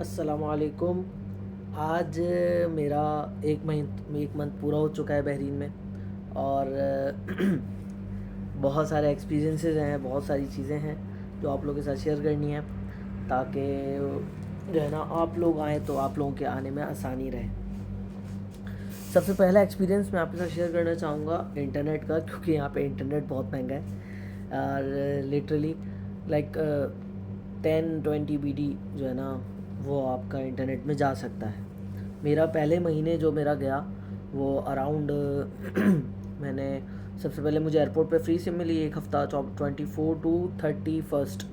अस्सलामुअलैकुम। आज मेरा 1 मंथ पूरा हो चुका है बहरीन में। और बहुत सारे एक्सपीरियंसेस हैं, बहुत सारी चीज़ें हैं जो आप लोगों के साथ शेयर करनी है, ताकि जो है ना आप लोग आएँ तो आप लोगों के आने में आसानी रहे। सबसे पहला एक्सपीरियंस मैं आपके साथ शेयर करना चाहूँगा इंटरनेट का, क्योंकि यहाँ पे इंटरनेट बहुत महंगा है। और लिटरली लाइक 10-20 BD जो है ना वो आपका इंटरनेट में जा सकता है। मेरा पहले महीने जो मेरा गया वो अराउंड मैंने सबसे पहले मुझे एयरपोर्ट पे फ्री सिम मिली 1 हफ़्ता, 24 to 31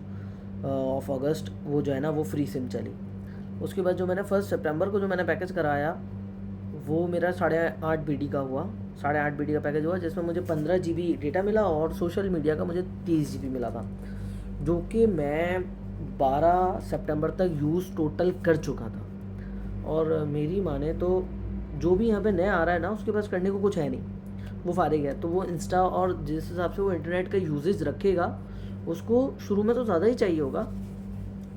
ऑफ अगस्त वो जो है ना वो फ्री सिम चली। उसके बाद जो मैंने 1 सितंबर को जो मैंने पैकेज कराया वो मेरा 8.5 BD का हुआ। 8.5 BD का पैकेज हुआ, जिसमें मुझे 15 GB डेटा मिला और सोशल मीडिया का मुझे 30 GB मिला था, जो कि मैं 12 सितंबर तक यूज़ टोटल कर चुका था। और मेरी माने तो जो भी यहाँ पे नया आ रहा है ना उसके पास करने को कुछ है नहीं, वो फारिग है। तो वो इंस्टा और जिस हिसाब से वो इंटरनेट का यूजेज रखेगा उसको शुरू में तो ज़्यादा ही चाहिए होगा।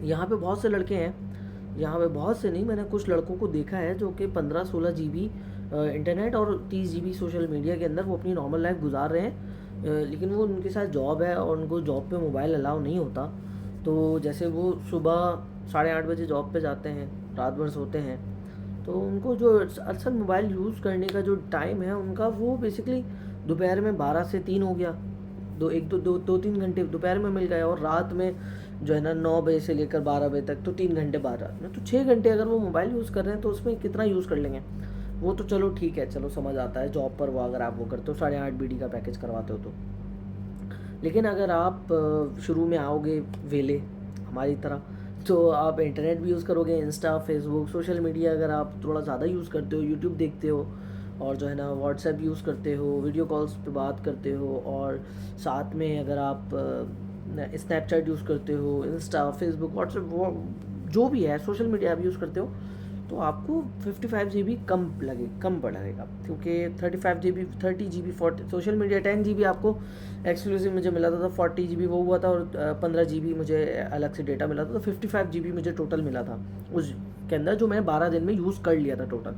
यहाँ पे बहुत से लड़के हैं, यहाँ पे बहुत से नहीं, मैंने कुछ लड़कों को देखा है जो कि 15-16 GB इंटरनेट और 30 GB सोशल मीडिया के अंदर वो अपनी नॉर्मल लाइफ गुजार रहे हैं। लेकिन वो उनके साथ जॉब है और उनको जॉब पे मोबाइल अलाउ नहीं होता। तो जैसे वो सुबह 8:30 बजे जॉब पे जाते हैं, रात भर सोते हैं, तो उनको जो अक्सर मोबाइल यूज़ करने का जो टाइम है उनका वो बेसिकली दोपहर में 12 से 3 हो गया। 2-3 घंटे दोपहर में मिल गए, और रात में जो है ना 9 बजे से लेकर 12 बजे तक तो 3 घंटे बाद रात में, तो 6 घंटे अगर वो मोबाइल यूज़ कर रहे हैं तो उसमें कितना यूज़ कर लेंगे। वो तो चलो ठीक है, चलो समझ आता है जॉब पर वो अगर आप वो करते हो 8.5 BD का पैकेज करवाते हो तो। लेकिन अगर आप शुरू में आओगे वेले हमारी तरह, तो आप इंटरनेट भी यूज़ करोगे, इंस्टा, फेसबुक, सोशल मीडिया अगर आप थोड़ा ज़्यादा यूज़ करते हो, यूट्यूब देखते हो, और जो है ना व्हाट्सएप यूज़ करते हो, वीडियो कॉल्स पे बात करते हो, और साथ में अगर आप स्नैपचैट यूज़ करते हो, इंस्टा, फेसबुक, व्हाट्सएप, वो जो भी है सोशल मीडिया आप यूज़ करते हो, तो आपको 55 GB कम पड़ेगा, क्योंकि 35 GB 30 GB 40 social media 10 GB आपको एक्सक्लूसिव मुझे मिला था, तो 40 GB वो हुआ था, और 15 GB मुझे अलग से डेटा मिला था, तो 55 GB मुझे टोटल मिला था उस के अंदर, जो मैं 12 दिन में यूज़ कर लिया था टोटल।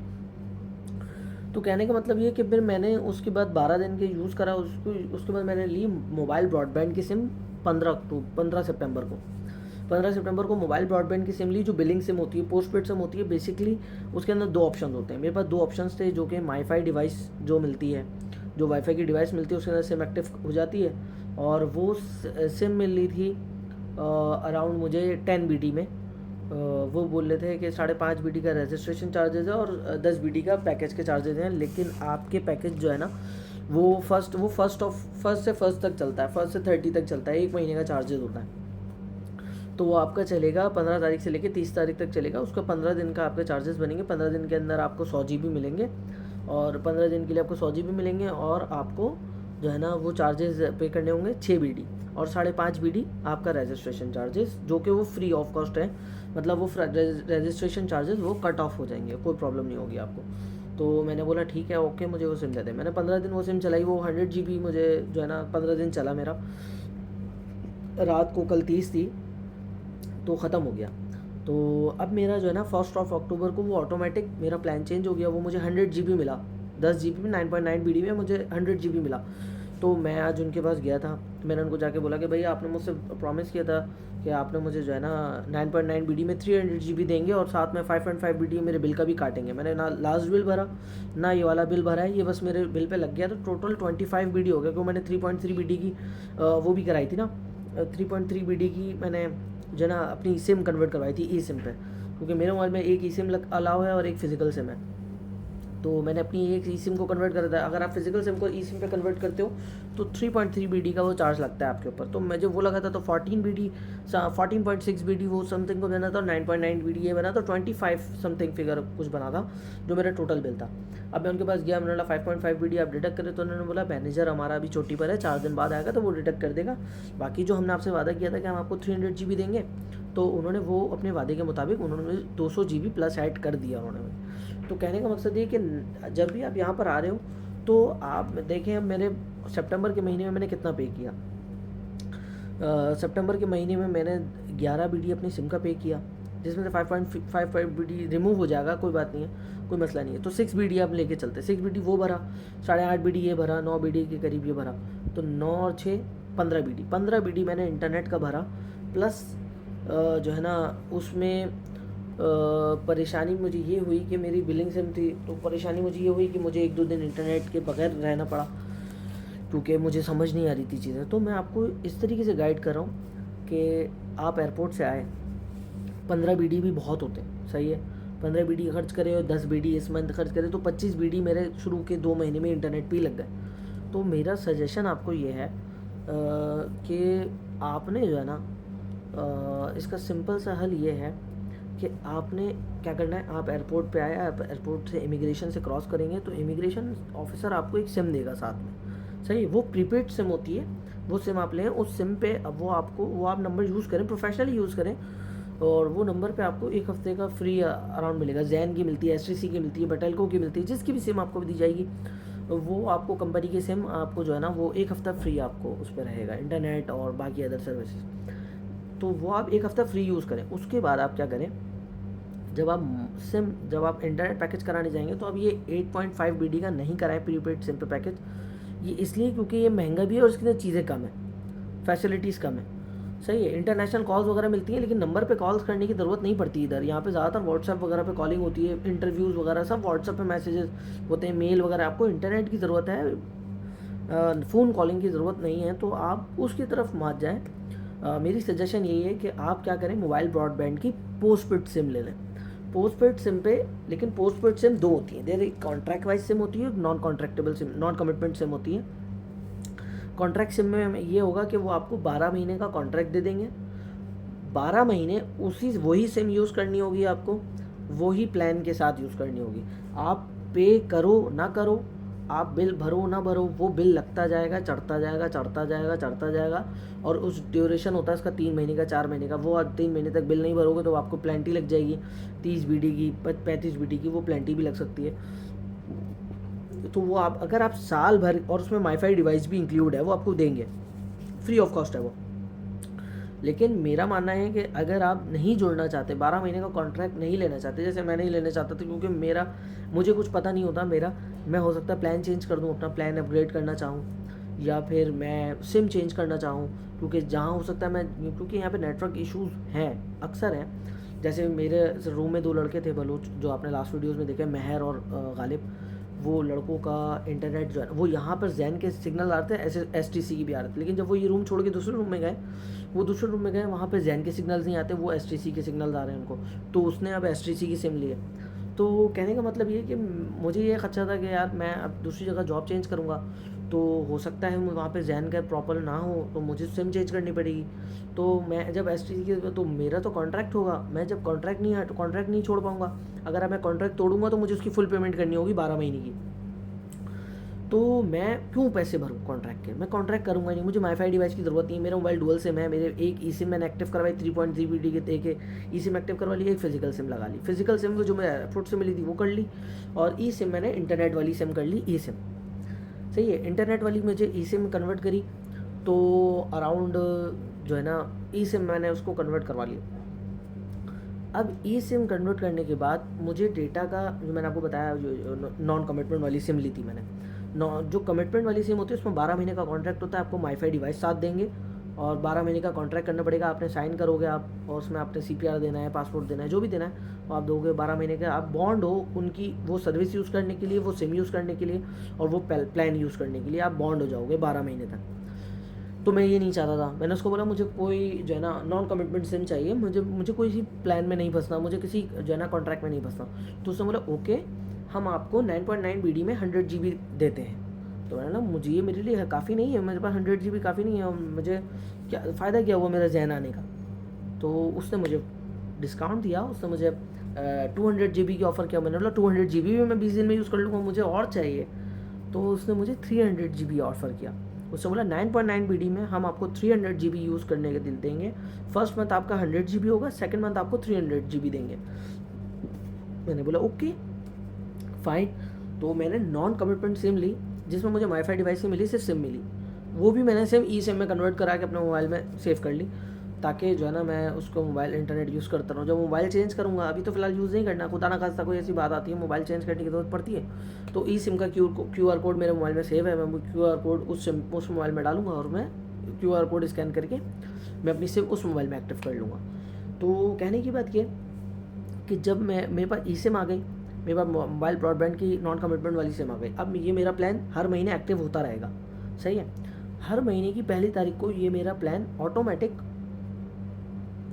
तो कहने का मतलब ये कि फिर मैंने उसके बाद 12 दिन के यूज़ करा उसके बाद मैंने ली मोबाइल ब्रॉडबैंड की सिम 15 सितंबर को मोबाइल ब्रॉडबैंड की सिम ली, जो बिलिंग सिम होती है, पोस्टपेड सिम होती है। बेसिकली उसके अंदर 2 ऑप्शन होते हैं। मेरे पास 2 ऑप्शंस थे, जो कि माईफाई डिवाइस जो मिलती है, जो वाईफाई की डिवाइस मिलती है उसके अंदर सिम एक्टिव हो जाती है, और वो सिम मिल रही थी अराउंड मुझे 10 BD में। वो बोल रहे थे कि 5.5 BD का रजिस्ट्रेशन चार्जेज है और 10 BD का पैकेज के चार्जेज हैं। लेकिन आपके पैकेज जो है ना वो फर्स्ट से फर्स्ट तक चलता है, 1 से 30 तक चलता है, 1 महीने का चार्जेज होता है। तो वो आपका चलेगा 15 तारीख से लेकर 30 तारीख तक चलेगा। उसका 15 दिन का आपके चार्जेस बनेंगे। 15 दिन के अंदर आपको 100 GB मिलेंगे, और 15 दिन के लिए आपको 100 GB मिलेंगे, और आपको जो है ना वो चार्जेस पे करने होंगे 6 BD, और 5.5 BD आपका रजिस्ट्रेशन चार्जेस, जो कि वो फ्री ऑफ कॉस्ट है। मतलब वो रजिस्ट्रेशन चार्जेस वो कट ऑफ हो जाएंगे, कोई प्रॉब्लम नहीं होगी आपको। तो मैंने बोला ठीक है, ओके, मुझे वो सिम दे दे। मैंने 15 दिन वो सिम चलाई, वो 100 GB मुझे जो है ना 15 दिन चला मेरा। रात को कल 30 थी तो ख़त्म हो गया। तो अब मेरा जो है ना 1 अक्टूबर को वो ऑटोमेटिक मेरा प्लान चेंज हो गया। वो मुझे 100 GB मिला, 10 GB में 9.9 BD में मुझे 100 GB मिला। तो मैं आज उनके पास गया था, मैंने उनको जाके बोला कि भैया आपने मुझसे प्रॉमिस किया था कि आपने मुझे जो है ना 9.9 BD में 300 GB देंगे, और साथ में 5.5 BD मेरे बिल का भी काटेंगे। मैंने ना लास्ट बिल भरा ना ये वाला बिल भरा है, ये बस मेरे बिल पे लग गया। तो टोटल 25 BD हो गया, क्योंकि मैंने 3.3 BD की वो भी कराई थी ना, 3.3 BD की मैंने जो है ना अपनी सिम कन्वर्ट करवाई थी ई सिम पे, क्योंकि मेरे मोबाइल में एक ई सिम अलाउ है और एक फ़िज़िकल सिम है। तो मैंने अपनी एक ई सिम को कन्वर्ट कर दिया। अगर आप फिजिकल सिम को ई सिम पे कन्वर्ट करते हो तो 3.3 BD का वो चार्ज लगता है आपके ऊपर। तो मुझे वो लगा था, तो 14 BD 14.6 BD वो समथिंग को बना था, 9.9 BD ये बना, तो 25 समथिंग फिगर कुछ बना था जो मेरा टोटल बिल था। अब मैं उनके पास गया, मैंने बोला 5.5 BD आप डिडक्ट करें, तो उन्होंने बोला मैनेजर हमारा अभी छुट्टी पर है, 4 दिन बाद आएगा तो वो डिडक्ट कर देगा। बाकी जो हमने आपसे वादा किया था कि हम आपको 300 GB देंगे, तो उन्होंने वो अपने वादे के मुताबिक उन्होंने 200 GB प्लस ऐड कर दिया उन्होंने। तो कहने का मकसद ये कि जब भी आप यहाँ पर आ रहे हो तो आप देखें, अब मेरे सितंबर के महीने में मैंने कितना पे किया। सितंबर के महीने में मैंने 11 BD अपनी सिम का पे किया, जिसमें से 5.55 BD रिमूव हो जाएगा, कोई बात नहीं है, कोई मसला नहीं है। तो 6 BD आप लेके चलते, 6 BD वो भरा, 8.5 BD ये भरा, 9 BD के करीब ये भरा, तो 9 और 6 15 BD, 15 BD मैंने इंटरनेट का भरा। प्लस जो है ना उसमें परेशानी मुझे ये हुई कि मेरी बिलिंग सिम थी, तो परेशानी मुझे ये हुई कि मुझे 1-2 दिन इंटरनेट के बगैर रहना पड़ा, क्योंकि मुझे समझ नहीं आ रही थी चीज़ें। तो मैं आपको इस तरीके से गाइड कर रहा हूँ कि आप एयरपोर्ट से आए, 15 BD भी बहुत होते हैं, सही है, 15 BD खर्च करें और 10 BD इस मंथ खर्च करें तो 25 BD मेरे शुरू के 2 महीने में इंटरनेट पे ही लग गए। तो मेरा सजेशन आपको ये है कि आपने जो है ना इसका सिंपल सा हल ये है कि आपने क्या करना है, आप एयरपोर्ट पे आए, आप एयरपोर्ट से इमिग्रेशन से क्रॉस करेंगे तो इमिग्रेशन ऑफिसर आपको एक सिम देगा साथ में, सही है, वो प्रीपेड सिम होती है, वो सिम आप लें, उस सिम पे अब वो आप नंबर यूज़ करें, प्रोफेशनली यूज़ करें, और वो नंबर पे आपको 1 हफ्ते का फ्री अराउंड मिलेगा। जैन की मिलती है, STC की मिलती है, बेटेलको की मिलती है, जिसकी भी सिम आपको दी जाएगी वो आपको कंपनी की सिम आपको जो है ना वो 1 हफ्ता फ्री आपको उस पर रहेगा, इंटरनेट और बाकी अदर सर्विसेज। तो वो आप 1 हफ्ता फ्री यूज़ करें। उसके बाद आप क्या करें, जब आप इंटरनेट पैकेज कराने जाएंगे तो अब ये 8.5 BD का नहीं कराएं प्रीपेड सिम पे पैकेज, ये इसलिए क्योंकि ये महंगा भी है और इसके अंदर चीज़ें कम है, फैसिलिटीज़ कम है, सही है। इंटरनेशनल कॉल्स वगैरह मिलती हैं लेकिन नंबर पे कॉल्स करने की ज़रूरत नहीं पड़ती इधर, यहाँ पे ज़्यादातर व्हाट्सएप वगैरह पे कॉलिंग होती है, इंटरव्यूज़ वगैरह सब व्हाट्सएप पे मैसेजेस होते हैं, मेल वगैरह, आपको इंटरनेट की ज़रूरत है, फ़ोन कॉलिंग की ज़रूरत नहीं है, तो आप उसकी तरफ मत जाएँ। मेरी सजेशन यही है कि आप क्या करें, मोबाइल ब्रॉडबैंड की पोस्टपेड सिम ले लें। पोस्टपेड सिम पे, लेकिन पोस्टपेड सिम 2 होती हैं, देर एक कॉन्ट्रैक्ट वाइज सिम होती है, non contractable SIM, non commitment SIM होती है। कॉन्ट्रैक्ट सिम में ये होगा कि वो आपको 12 महीने का कॉन्ट्रैक्ट दे देंगे, 12 महीने वही सिम यूज़ करनी होगी आपको, वही प्लान के साथ यूज़ करनी होगी। आप पे करो ना करो, आप बिल भरो ना भरो, वो बिल लगता जाएगा, चढ़ता जाएगा, चढ़ता जाएगा, चढ़ता जाएगा, और उस ड्यूरेशन होता है इसका 3 महीने का, 4 महीने का, वो 3 महीने तक बिल नहीं भरोगे तो आपको प्लेंटी लग जाएगी, 30 BD की, 35 BD की, वो प्लेंटी भी लग सकती है। तो वो आप अगर आप साल भर, और उसमें वाईफाई डिवाइस भी इंक्लूड है, वो आपको देंगे, फ्री ऑफ कॉस्ट है वो। लेकिन मेरा मानना है कि अगर आप नहीं जुड़ना चाहते, 12 महीने का कॉन्ट्रैक्ट नहीं लेना चाहते, जैसे मैं नहीं लेना चाहता था क्योंकि मुझे कुछ पता नहीं होता, मैं हो सकता है प्लान चेंज कर दूँ, अपना प्लान अपग्रेड करना चाहूँ, या फिर मैं सिम चेंज करना चाहूँ, क्योंकि जहाँ हो सकता है मैं, क्योंकि यहाँ पे नेटवर्क इश्यूज़ हैं, अक्सर हैं। जैसे मेरे रूम में 2 लड़के थे बलोच, जो आपने लास्ट वीडियोज़ में देखे, मेहर और गालिब, वो लड़कों का इंटरनेट जो है वो यहाँ पर जैन के सिग्नल आते हैं, ऐसे STC की भी आ रहे थे, लेकिन जब वो ये रूम छोड़ के दूसरे रूम में गए, वहाँ पे जैन के सिग्नल्स नहीं आते, वो STC के सिग्नल्स आ रहे हैं उनको, तो उसने अब STC की सिम ली है। तो कहने का मतलब ये कि मुझे ये खदशा था कि यार मैं अब दूसरी जगह जॉब चेंज करूँगा तो हो सकता है वहाँ पे जैन का प्रॉपर ना हो, तो मुझे सिम चेंज करनी पड़ेगी। तो मैं जब STC के, तो मेरा तो कॉन्ट्रैक्ट होगा, मैं जब कॉन्ट्रैक्ट नहीं छोड़ पाऊँगा, अगर मैं कॉन्ट्रैक्ट तोड़ूंगा तो मुझे उसकी फुल पेमेंट करनी होगी 12 महीने की। तो मैं क्यों पैसे भरूँ कॉन्ट्रैक्ट के, मैं कॉन्ट्रैक्ट करूँगा नहीं, मुझे वाईफाई डिवाइस की ज़रूरत नहीं है, मेरा मोबाइल डुअल सिम है, मेरे एक ई सिम मैंने एक्टिव करवाई 3.3 BD के एक ई सिम एक्टिव करवा ली, एक फिजिकल सिम लगा ली, फिजिकल सिम जो मैं एयरपोर्ट से मिली थी वो कर ली, और ई सिम मैंने इंटरनेट वाली सिम कर ली, ई सिम, सही है। इंटरनेट वाली मुझे ई सिम कन्वर्ट करी, तो अराउंड जो है ना ई सिम मैंने उसको कन्वर्ट करवा लिया। अब ई सिम कन्वर्ट करने के बाद मुझे डेटा का, जो मैंने आपको बताया, जो नॉन कमिटमेंट वाली सिम ली थी मैंने, जो कमिटमेंट वाली सिम होती है उसमें 12 महीने का कॉन्ट्रैक्ट होता है, आपको वाईफाई डिवाइस साथ देंगे, और 12 महीने का कॉन्ट्रैक्ट करना पड़ेगा, आपने साइन करोगे आप, और उसमें आपने CPR देना है, पासपोर्ट देना है, जो भी देना है वो आप दोगे। 12 महीने का आप बॉन्ड हो उनकी, वो सर्विस यूज़ करने के लिए, वो सिम यूज़ करने के लिए, और वो प्लान यूज़ करने के लिए आप बॉन्ड हो जाओगे 12 महीने तक। तो मैं ये नहीं चाहता था, मैंने उसको बोला मुझे कोई जो है ना नॉन कमिटमेंट सिम चाहिए, मुझे कोई सी प्लान में नहीं फंसना, मुझे किसी जो है ना कॉन्ट्रैक्ट में नहीं फंसना। तो उसने बोला ओके, हम आपको 9.9 BD में 100 GB देते हैं। तो मैंने ना, मुझे ये मेरे लिए काफ़ी नहीं है, मेरे पास 100 GB काफ़ी नहीं है, मुझे क्या फ़ायदा क्या हुआ मेरा जैन आने का। तो उसने मुझे डिस्काउंट दिया, उसने मुझे 200 GB की ऑफ़र किया, मैंने बोला 200 GB भी मैं 20 दिन में यूज़ कर लूँगा, मुझे और चाहिए। तो उसने मुझे 300 GB ऑफ़र किया, उससे बोला 9.9 BD में हम आपको 300 GB यूज़ करने के दिन देंगे, फर्स्ट मंथ आपका 100 GB होगा, सेकंड मंथ आपको 300 GB देंगे। मैंने बोला ओके फाइन। तो मैंने नॉन कमिटमेंट सिम ली, जिसमें मुझे वाईफाई डिवाइस से मिली, सिर्फ सिम मिली, वो भी मैंने सिम ई सिम में कन्वर्ट करा के अपने मोबाइल में सेव कर ली। ताकि जो है ना मैं उसको मोबाइल इंटरनेट यूज़ करता रहूँ। जब मोबाइल चेंज करूँगा, अभी तो फ़िलहाल यूज़ नहीं करना, खुदा ना खास्ता कोई ऐसी बात आती है मोबाइल चेंज करने की ज़रूरत पड़ती है, तो ई सिम का QR कोड मेरे मोबाइल में सेव है। मैं वो QR कोड उस मोबाइल में डालूँगा और मैं QR कोड स्कैन करके मैं अपनी सिम उस मोबाइल में एक्टिव कर लूँगा। तो कहने की बात ये कि जब मेरे पास ई सिम आ गई, मेरे पास मोबाइल ब्रॉडबैंड की नॉन कमिटमेंट वाली सिम आ गई, अब ये मेरा प्लान हर महीने एक्टिव होता रहेगा। सही है, हर महीने की पहली तारीख को ये मेरा प्लान ऑटोमेटिक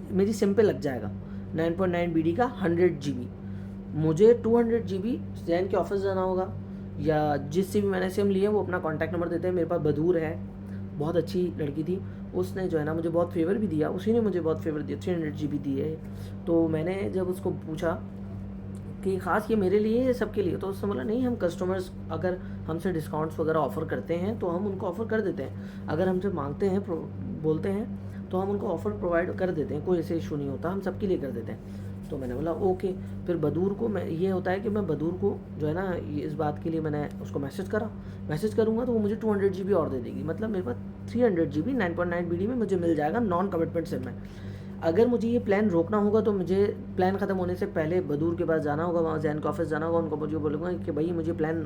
मेरी सिम पे लग जाएगा। 9.9 BD का 100 GB, मुझे 200 GB जैन के ऑफिस जाना होगा, या जिससे भी मैंने सिम ली है वो अपना कॉन्टैक्ट नंबर देते हैं। मेरे पास बदूर है, बहुत अच्छी लड़की थी, उसने जो है ना मुझे बहुत फेवर भी दिया, उसी ने मुझे बहुत फेवर दिया, 300 GB दी है। तो मैंने जब उसको पूछा कि ख़ास ये मेरे लिए है सबके लिए, तो उसने बोला नहीं, हम कस्टमर्स अगर हमसे डिस्काउंट्स वगैरह ऑफ़र करते हैं तो हम उनको ऑफ़र कर देते हैं, अगर हमसे मांगते हैं बोलते हैं तो हम उनको ऑफ़र प्रोवाइड कर देते हैं, कोई ऐसे इशू नहीं होता, हम सबके लिए कर देते हैं। तो मैंने बोला ओके। फिर बदूर को मैं ये होता है कि मैं बदूर को जो है ना इस बात के लिए मैंने उसको मैसेज करूँगा तो वो मुझे 200 GB और दे देगी, मतलब मेरे पास 300 GB 9.9 BD में मुझे मिल जाएगा नॉन कमिटमेंट सिम में। अगर मुझे ये प्लान रोकना होगा तो मुझे प्लान ख़त्म होने से पहले बदूर के पास जाना होगा, वहाँ जैन के ऑफिस जाना होगा, उनको मुझे बोलूँगा कि भाई मुझे प्लान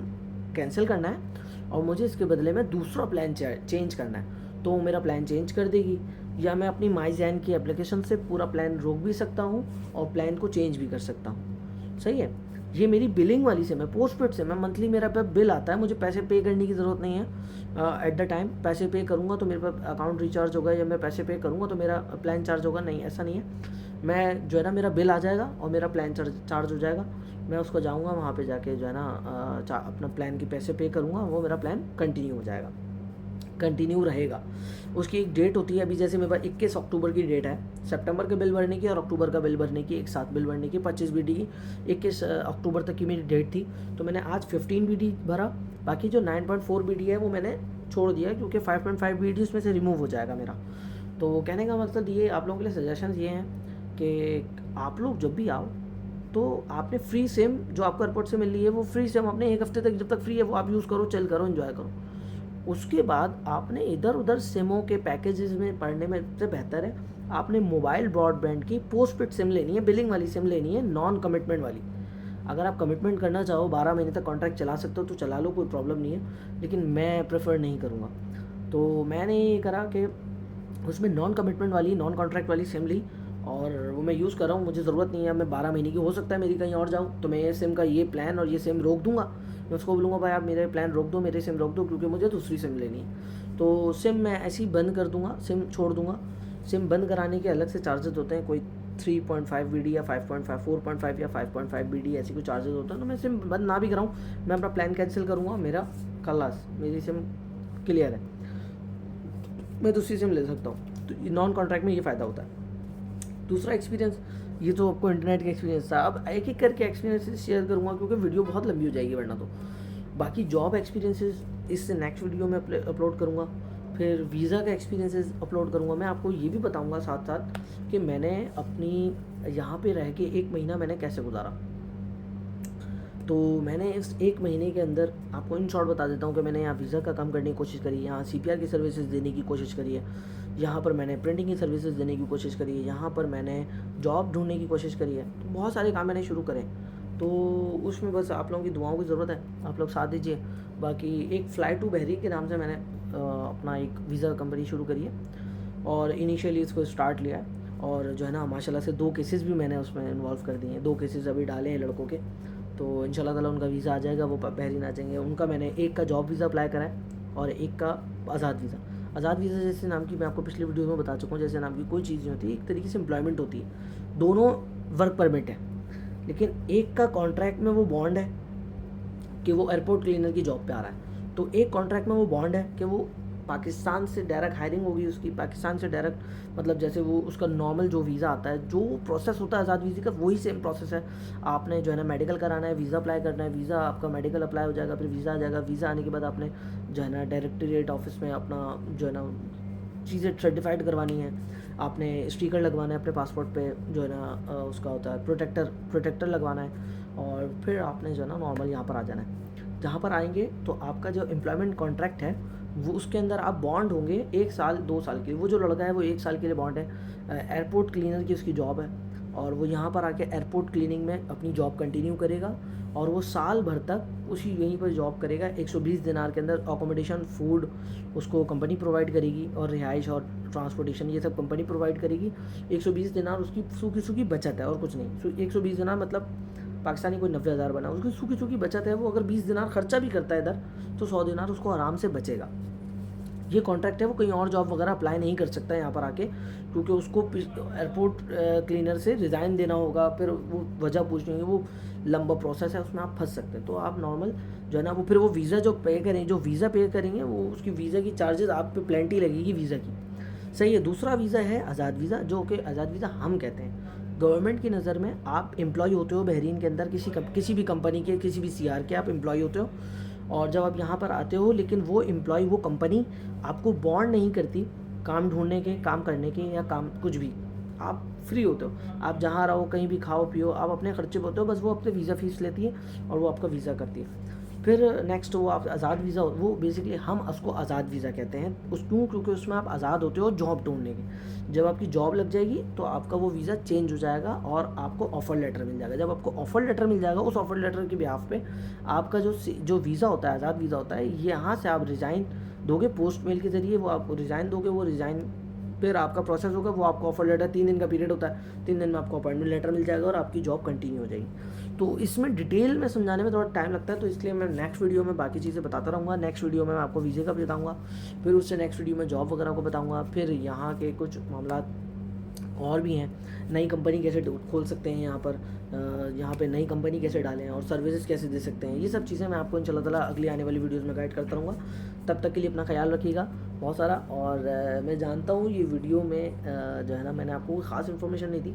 कैंसिल करना है और मुझे इसके बदले में दूसरा प्लान चेंज करना है, तो वो मेरा प्लान चेंज कर देगी, या मैं अपनी माई जैन की एप्लीकेशन से पूरा प्लान रोक भी सकता हूँ और प्लान को चेंज भी कर सकता हूँ। सही है, ये मेरी बिलिंग वाली सिम है, पोस्टपेड सिम है, मंथली मेरा पे बिल आता है, मुझे पैसे पे करने की ज़रूरत नहीं है। एट द टाइम पैसे पे करूँगा तो मेरे पास अकाउंट रिचार्ज होगा, या मैं पैसे पे करूँगा तो मेरा प्लान चार्ज होगा, नहीं ऐसा नहीं है। मैं जो है ना मेरा बिल आ जाएगा और मेरा प्लान चार्ज हो जाएगा, मैं उसको जाऊँगा वहाँ पे जाके जो है ना अपना प्लान के पैसे पे करूँगा, वो मेरा प्लान कंटिन्यू हो जाएगा, कंटिन्यू रहेगा। उसकी एक डेट होती है, अभी जैसे मेरे पास 21 अक्टूबर की डेट है सितंबर के बिल भरने की और अक्टूबर का बिल भरने की, एक साथ बिल भरने की 25 BD की, 21 अक्टूबर तक की मेरी डेट थी। तो मैंने आज 15 BD भरा, बाकी जो 9.4 BD है वो मैंने छोड़ दिया क्योंकि 5.5 BD उसमें से रिमूव हो जाएगा मेरा। तो कहने का मतलब ये, आप लोगों के लिए सजेशन ये हैं कि आप लोग जब भी आओ तो आपने फ्री सिम जो आपको एयरपोर्ट से मिल रही है वो फ्री सिम अपने 1 हफ्ते तक जब तक फ्री है वो आप यूज़ करो, चिल करो, एंजॉय करो। उसके बाद आपने इधर उधर सिमों के पैकेजेस में पढ़ने में से बेहतर है आपने मोबाइल ब्रॉडबैंड की पोस्टपेड सिम लेनी है, बिलिंग वाली सिम लेनी है, नॉन कमिटमेंट वाली। अगर आप कमिटमेंट करना चाहो 12 महीने तक कॉन्ट्रैक्ट चला सकते हो तो चला लो, कोई प्रॉब्लम नहीं है, लेकिन मैं प्रेफर नहीं करूँगा। तो मैंने ये करा कि उसमें नॉन कमिटमेंट वाली नॉन कॉन्ट्रैक्ट वाली सिम ली और वो मैं यूज़ कर रहा हूँ। मुझे ज़रूरत नहीं है, मैं 12 महीने की हो सकता है मेरी कहीं और जाऊँ तो मैं ये सिम का ये प्लान और ये सिम रोक दूँगा। मैं उसको बोलूँगा भाई आप मेरे प्लान रोक दो, मेरे सिम रोक दो, क्योंकि मुझे दूसरी सिम लेनी है। तो सिम मैं ऐसी बंद कर दूँगा, सिम छोड़ दूँगा। सिम बंद कराने के अलग से चार्जेस होते हैं, कोई 3.5 BD या 5.5 4.5 या 5.5 BD ऐसी कोई चार्जेस होते हैं। तो मैं सिम बंद ना भी कराऊँ, मैं अपना प्लान कैंसिल करूँगा, मेरा खलास, मेरी सिम क्लियर है, मैं दूसरी सिम ले सकता हूँ। तो नॉन कॉन्ट्रैक्ट में ये फ़ायदा होता है। दूसरा एक्सपीरियंस, ये तो आपको इंटरनेट का एक्सपीरियंस था, अब एक एक करके एक्सपीरियंसेस शेयर करूँगा क्योंकि वीडियो बहुत लंबी हो जाएगी वरना तो। बाकी जॉब एक्सपीरियंसेस इससे नेक्स्ट वीडियो में अपलोड करूँगा, फिर वीज़ा का एक्सपीरियंसेस अपलोड करूँगा। मैं आपको ये भी बताऊँगा साथ साथ कि मैंने अपनी यहाँ पे रह के 1 महीना मैंने कैसे गुजारा। तो मैंने इस 1 महीने के अंदर आपको इन शॉर्ट बता देता हूँ कि मैंने यहाँ वीज़ा का काम करने की कोशिश करी, यहाँ CPR की सर्विसेज देने की कोशिश करी है, यहाँ पर मैंने प्रिंटिंग की सर्विसेज देने की कोशिश करी है, यहाँ पर मैंने जॉब ढूंढने की कोशिश करी है। तो बहुत सारे काम मैंने शुरू करे, तो उसमें बस आप लोगों की दुआओं की ज़रूरत है, आप लोग साथ दीजिए। बाकी एक फ़्लाई टू बहरीन के नाम से मैंने अपना एक वीज़ा कंपनी शुरू करी है और इनिशियली इसको स्टार्ट लिया है, और जो है ना माशाल्लाह से 2 केसेस भी मैंने उसमें इन्वॉल्व कर दिए हैं। 2 केसेस अभी डाले हैं लड़कों के, तो इंशाल्लाह ताला उनका वीज़ा आ जाएगा, वो बहरीन आ जाएंगे। उनका मैंने एक का जॉब वीज़ा अप्लाई करा है और एक का आज़ाद वीज़ा। आज़ाद वीज़ा जैसे नाम की मैं आपको पिछली वीडियो में बता चुका हूँ, जैसे नाम की कोई चीज़ नहीं होती, एक तरीके से एम्प्लॉयमेंट होती है, दोनों वर्क परमिट है, लेकिन एक का कॉन्ट्रैक्ट में वो बॉन्ड है कि वो एयरपोर्ट क्लीनर की जॉब पे आ रहा है, तो एक कॉन्ट्रैक्ट में वो बॉन्ड है कि वो पाकिस्तान से डायरेक्ट हायरिंग होगी उसकी, पाकिस्तान से डायरेक्ट, मतलब जैसे वो उसका नॉर्मल जो वीज़ा आता है, जो प्रोसेस होता है आज़ाद वीज़े का, वही सेम प्रोसेस है। आपने जो है ना मेडिकल कराना है, वीज़ा अप्लाई करना है, वीज़ा आपका मेडिकल अप्लाई हो जाएगा, फिर वीज़ा आ जाएगा, वीज़ा आने के बाद आपने जो है ना डायरेक्टरेट ऑफिस में अपना जो है ना चीज़ें सर्टिफाइड करवानी है, आपने स्टिकर लगवाना है अपने पासपोर्ट पे, जो है ना उसका होता है प्रोटेक्टर लगवाना है, और फिर आपने जो है ना नॉर्मल यहाँ पर आ जाना है। जहाँ पर आएंगे तो आपका जो एम्प्लॉयमेंट कॉन्ट्रैक्ट है वो उसके अंदर आप बॉन्ड होंगे 1 साल 2 साल के लिए। वो जो लड़का है वो 1 साल के लिए बॉन्ड है, एयरपोर्ट क्लीनर की उसकी जॉब है, और वो यहाँ पर आके एयरपोर्ट क्लीनिंग में अपनी जॉब कंटिन्यू करेगा और वो साल भर तक उसी यहीं पर जॉब करेगा। 120 दिनार के अंदर अकोमोडेशन, फूड उसको कंपनी प्रोवाइड करेगी, और रिहाइश और ट्रांसपोर्टेशन ये सब कंपनी प्रोवाइड करेगी। 120 दिनार उसकी सूखी सूखी बचत है और कुछ नहीं। 120 दिनार मतलब पाकिस्तानी कोई 90,000 बना, उसकी सूखी सूखी बचत है। वो अगर 20 दिनार खर्चा भी करता है इधर तो 100 दिनार उसको आराम से बचेगा। ये कॉन्ट्रैक्ट है, वो कहीं और जॉब वगैरह अप्लाई नहीं कर सकता है यहाँ पर आके, क्योंकि उसको एयरपोर्ट क्लीनर से रिज़ाइन देना होगा, फिर वो वजह पूछनी होगी, वो लंबा प्रोसेस है, उसमें आप फंस सकते हैं। तो आप नॉर्मल जो है ना, वो फिर वो वीज़ा जो पे करेंगे, जो वीज़ा पे करेंगे वो उसकी वीज़ा की चार्जेस आप पे प्लेंटी लगेगी वीज़ा की। सही है। दूसरा वीज़ा है आज़ाद वीज़ा, जो कि आज़ाद वीज़ा हम कहते हैं। गवर्नमेंट की नज़र में आप एम्प्लॉय होते हो बहरीन के अंदर, किसी भी कंपनी के, किसी भी सीआर के आप एम्प्लॉय होते हो, और जब आप यहाँ पर आते हो, लेकिन वो एम्प्लॉय, वो कंपनी आपको बॉन्ड नहीं करती काम ढूंढने के, काम करने के, या काम कुछ भी। आप फ्री होते हो, आप जहाँ रहो, कहीं भी खाओ पियो, आप अपने खर्चे पे होते हो, बस वो अपने वीज़ा फीस लेती है और वो आपका वीज़ा करती है। फिर नेक्स्ट वो आप आज़ाद वीज़ा, वो बेसिकली हम उसको आज़ाद वीज़ा कहते हैं। उस क्यों? क्योंकि उसमें आप आज़ाद होते हो जॉब ढूंढने के। जब आपकी जॉब लग जाएगी तो आपका वो वीज़ा चेंज हो जाएगा और आपको ऑफ़र लेटर मिल जाएगा। जब आपको ऑफ़र लेटर मिल जाएगा, उस ऑफ़र लेटर के बिहाफ पे आपका जो वीज़ा होता है, आज़ाद वीज़ा होता है, यहाँ से आप रिज़ाइन दोगे पोस्ट मेल के ज़रिए, वो आपको रिज़ाइन दोगे, वो रिज़ाइन फिर आपका प्रोसेस होगा, वो आपको ऑफर लेटर 3 दिन का पीरियड होता है, 3 दिन में आपको अपॉइंटमेंट लेटर मिल जाएगा और आपकी जॉब कंटिन्यू हो जाएगी। तो इसमें डिटेल में समझाने में थोड़ा टाइम लगता है, तो इसलिए मैं नेक्स्ट वीडियो में बाकी चीज़ें बताता रहूँगा। नेक्स्ट वीडियो में मैं आपको वीज़े का भी बताऊँगा, फिर उससे नेक्स्ट वीडियो में जॉब वगैरह को बताऊँगा, फिर यहाँ के कुछ मामला और भी हैं, नई कंपनी कैसे खोल सकते हैं यहाँ पर, यहाँ पे नई कंपनी कैसे डालें और सर्विसेज कैसे दे सकते हैं। ये सब चीज़ें मैं आपको इंशाल्लाह ताला अगली आने वाली वीडियोज़ में गाइड करता रहूँगा। तब तक के लिए अपना ख्याल रखिएगा बहुत सारा। और मैं जानता हूँ ये वीडियो में जो है ना, मैंने आपको कोई ख़ास इन्फॉर्मेशन नहीं दी,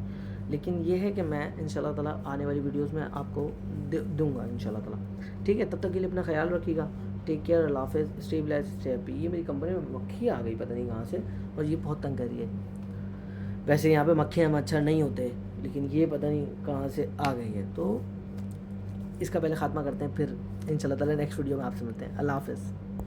लेकिन ये है कि मैं इंशाल्लाह ताला आने वाली वीडियोज़ में आपको दूँगा इंशाल्लाह ताला। ठीक है, तब तक के लिए अपना ख्याल रखिएगा। टेक केयर, अल्लाह हाफ़िज़, स्टे ब्लेस्ड, स्टे हैप्पी। ये मेरी कंपनी में मक्खी आ गई पता नहीं कहाँ से, और ये बहुत तंग कर रही है। वैसे यहाँ पे मक्खियाँ मच्छर नहीं होते, लेकिन ये पता नहीं कहाँ से आ गई है। तो इसका पहले ख़ात्मा करते हैं, फिर इंशाल्लाह ताला नेक्स्ट वीडियो में आपसे मिलते हैं। अल्लाह हाफ़िज़।